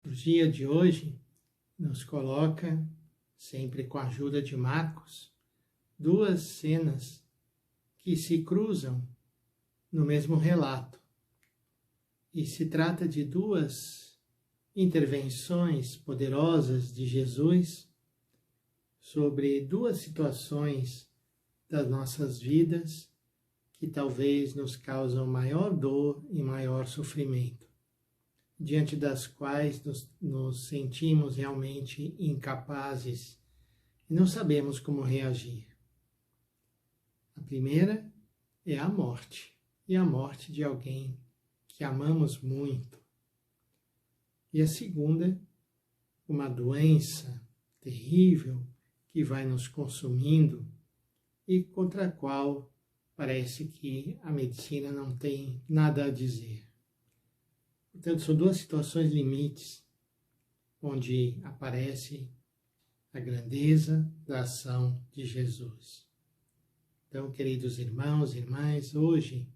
O dia de hoje nos coloca, sempre com a ajuda de Marcos, duas cenas que se cruzam no mesmo relato. E se trata de duas intervenções poderosas de Jesus sobre duas situações das nossas vidas que talvez nos causam maior dor e maior sofrimento, diante das quais nos sentimos realmente incapazes e não sabemos como reagir. A primeira é a morte, e a morte de alguém que amamos muito. E a segunda, uma doença terrível que vai nos consumindo e contra a qual parece que a medicina não tem nada a dizer. Portanto, são duas situações limites onde aparece a grandeza da ação de Jesus. Então, queridos irmãos e irmãs, hoje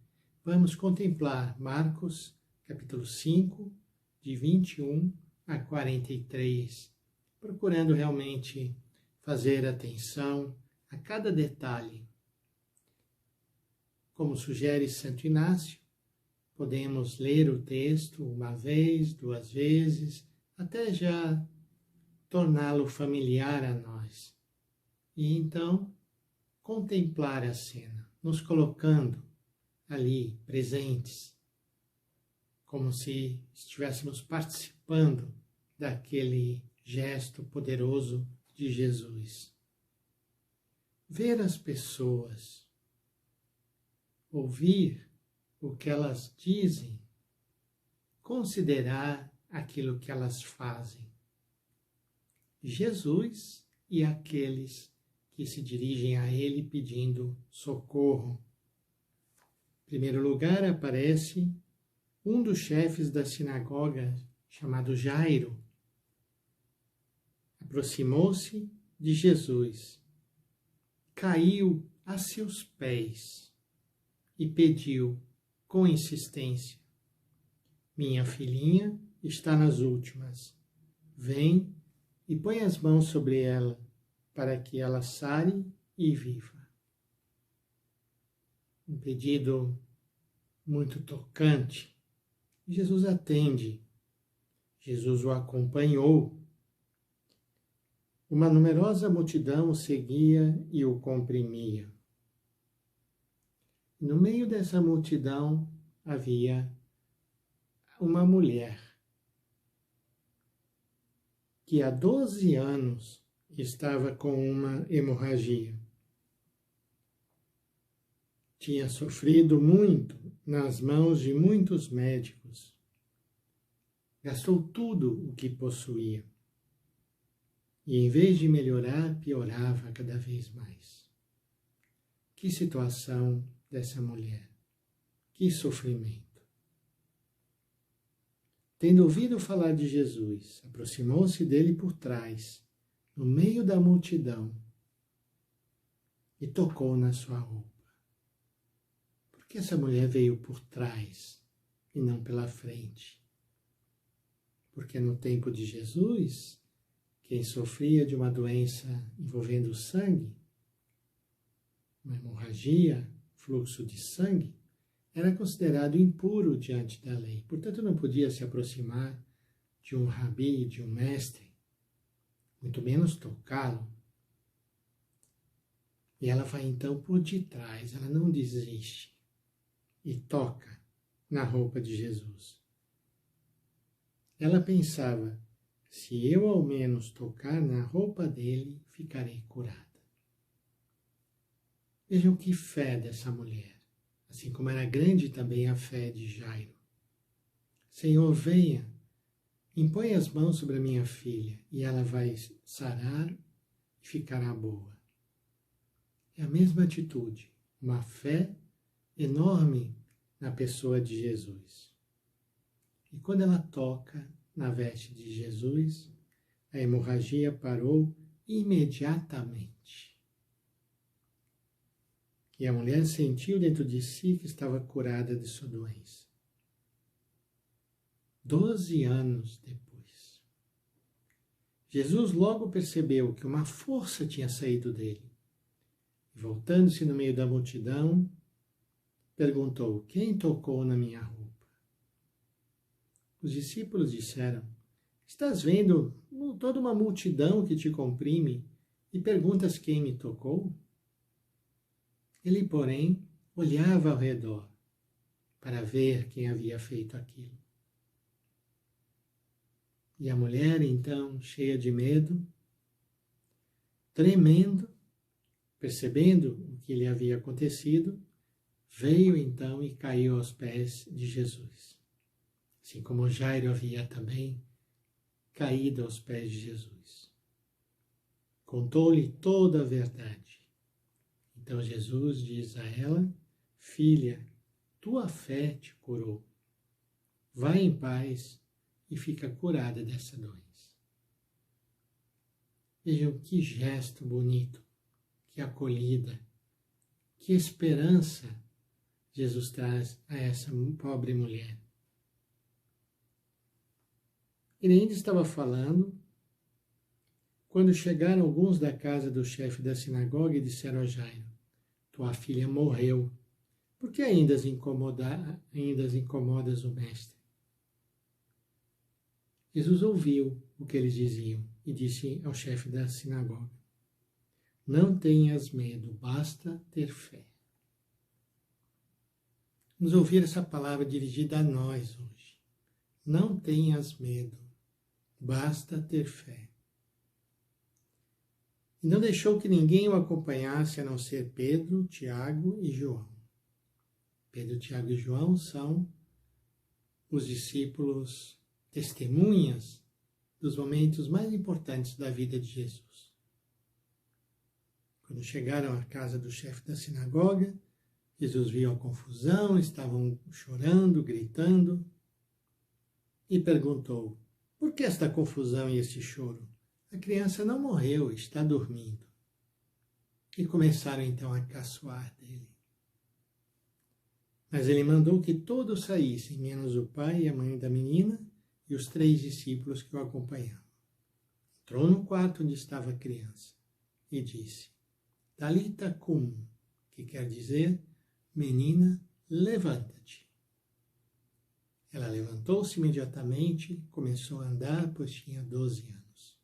vamos contemplar Marcos, capítulo 5, de 21 a 43, procurando realmente fazer atenção a cada detalhe. Como sugere Santo Inácio, podemos ler o texto uma vez, duas vezes, até já torná-lo familiar a nós. E então, contemplar a cena, nos colocando ali, presentes, como se estivéssemos participando daquele gesto poderoso de Jesus. Ver as pessoas, ouvir o que elas dizem, considerar aquilo que elas fazem. Jesus e aqueles que se dirigem a Ele pedindo socorro. Em primeiro lugar, aparece um dos chefes da sinagoga, chamado Jairo. Aproximou-se de Jesus, caiu a seus pés e pediu com insistência: minha filhinha está nas últimas. Vem e põe as mãos sobre ela, para que ela sare e viva. Um pedido muito tocante. Jesus atende. Jesus o acompanhou. Uma numerosa multidão o seguia e o comprimia. No meio dessa multidão havia uma mulher que há 12 anos estava com uma hemorragia. Tinha sofrido muito nas mãos de muitos médicos. Gastou tudo o que possuía. E em vez de melhorar, piorava cada vez mais. Que situação dessa mulher! Que sofrimento! Tendo ouvido falar de Jesus, aproximou-se dele por trás, no meio da multidão, e tocou na sua roupa. Por que essa mulher veio por trás e não pela frente? Porque no tempo de Jesus, quem sofria de uma doença envolvendo o sangue, uma hemorragia, fluxo de sangue, era considerado impuro diante da lei. Portanto, não podia se aproximar de um rabi, de um mestre, muito menos tocá-lo. E ela vai então por detrás, ela não desiste e toca na roupa de Jesus. Ela pensava: se eu ao menos tocar na roupa dele, ficarei curada. Vejam que fé dessa mulher, assim como era grande também a fé de Jairo. Senhor, venha, impõe as mãos sobre a minha filha e ela vai sarar e ficará boa. É a mesma atitude, uma fé enorme na pessoa de Jesus. E quando ela toca na veste de Jesus, a hemorragia parou imediatamente. E a mulher sentiu dentro de si que estava curada de sua doença. 12 anos depois. Jesus logo percebeu que uma força tinha saído dele. Voltando-se no meio da multidão, perguntou: quem tocou na minha roupa? Os discípulos disseram: estás vendo toda uma multidão que te comprime e perguntas quem me tocou? Ele, porém, olhava ao redor para ver quem havia feito aquilo. E a mulher, então, cheia de medo, tremendo, percebendo o que lhe havia acontecido, veio então e caiu aos pés de Jesus. Assim como Jairo havia também caído aos pés de Jesus. Contou-lhe toda a verdade. Então Jesus diz a ela: filha, tua fé te curou. Vai em paz e fica curada dessa doença. Vejam que gesto bonito, que acolhida, que esperança Jesus traz a essa pobre mulher. Ele ainda estava falando quando chegaram alguns da casa do chefe da sinagoga e disseram a Jairo: tua filha morreu, por que ainda incomodas o mestre? Jesus ouviu o que eles diziam e disse ao chefe da sinagoga: não tenhas medo, basta ter fé. Vamos ouvir essa palavra dirigida a nós hoje. Não tenhas medo, basta ter fé. E não deixou que ninguém o acompanhasse a não ser Pedro, Tiago e João. Pedro, Tiago e João são os discípulos testemunhas dos momentos mais importantes da vida de Jesus. Quando chegaram à casa do chefe da sinagoga, Jesus viu a confusão, estavam chorando, gritando, e perguntou: por que esta confusão e este choro? A criança não morreu, está dormindo. E começaram então a caçoar dele. Mas ele mandou que todos saíssem, menos o pai e a mãe da menina e os 3 discípulos que o acompanhavam. Entrou no quarto onde estava a criança e disse: Talita cum, que quer dizer: menina, levanta-te. Ela levantou-se imediatamente, começou a andar, pois tinha 12 anos.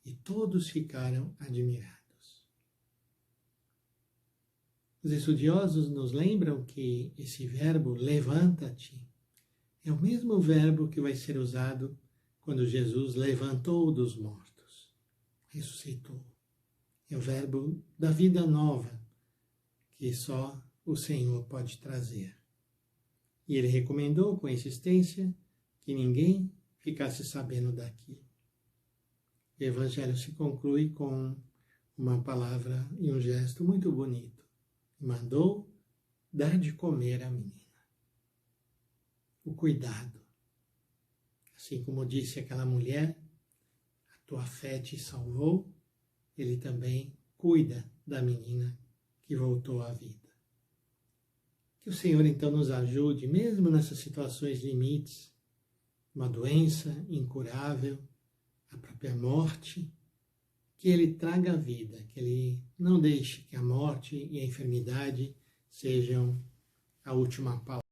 E todos ficaram admirados. Os estudiosos nos lembram que esse verbo levanta-te é o mesmo verbo que vai ser usado quando Jesus levantou dos mortos, ressuscitou. É o verbo da vida nova que só o Senhor pode trazer. E ele recomendou com insistência que ninguém ficasse sabendo daquilo. O Evangelho se conclui com uma palavra e um gesto muito bonito. Mandou dar de comer à menina. O cuidado. Assim como disse aquela mulher, a tua fé te salvou, ele também cuida da menina que voltou à vida. Que o Senhor então nos ajude, mesmo nessas situações limites, uma doença incurável, a própria morte, que Ele traga a vida, que Ele não deixe que a morte e a enfermidade sejam a última palavra.